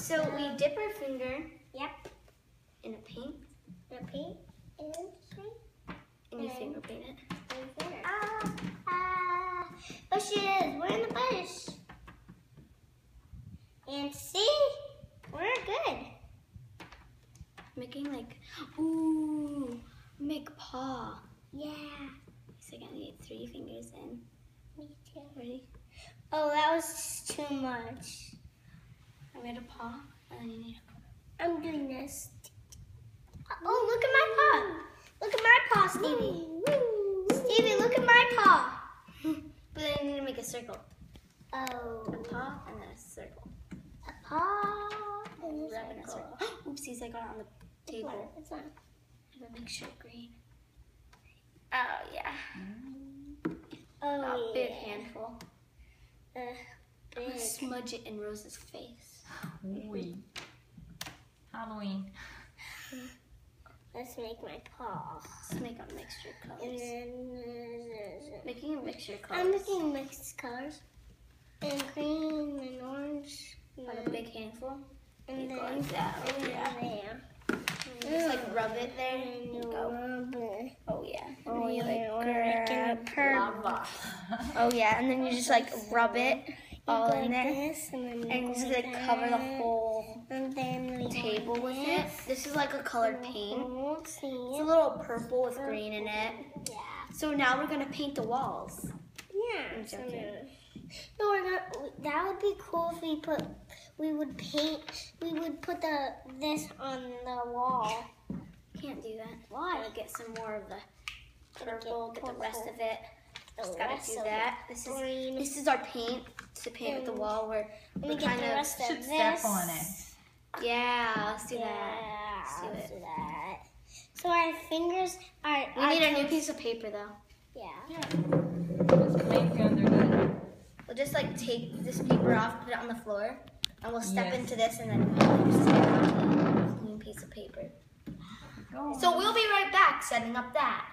So we dip our finger. Yep. In a paint. And you finger paint it. Bushes. We're in the bush. And see, we're good. Making like, ooh, make paw. Yeah. So I need 3 fingers in. Me too. Ready? Oh, that was too much. I made a paw, and then you need a I'm doing this. Oh, look at my paw. Look at my paw, Stevie. Stevie, look at my paw. But then you need to make a circle. Oh. A paw and then a circle. A paw and a Rub in a circle. circle. Oopsies, I got it on the table. It's not. Have a mixture of green. Oh, yeah. Oh, A big handful. I'm big. gonna smudge it in Rose's face. Halloween. Let's make my paw. Let's make a mixture of colors. And then Making a mixture of colors. I'm making mixed colors. And green and orange. On a big handful. And You go then like that. Oh, yeah. there. Just like rub it there. And And go. rub it. Oh, yeah. Oh, And you yeah, like we're making grab. Lava. Oh, yeah. And then you just like rub it all Go in like there. this, and then And go just like like cover the that. whole And then we go table like with it. This is like a colored paint. See It's a it? little purple with green in it. Yeah. So now we're gonna paint the walls. Yeah. I'm joking. No, we're not. That would be cool if we would put this on the wall. Can't do that. Why? Gotta get some more of the Gotta purple. Get the rest purple. of it. Just gotta rest do of that. it. This Green. is our paint to paint with the wall. We're Let me get kind the of rest of Should this. step on it. yeah. Let's do that. Yeah, Let's do let's it. do that. So our fingers are. We need a new piece of paper though. Yeah. Just make underneath. We'll just like take this paper off, put it on the floor, and we'll step Yes. into this, and then we'll just get out a clean piece of paper. Go. So we'll be right back setting up that.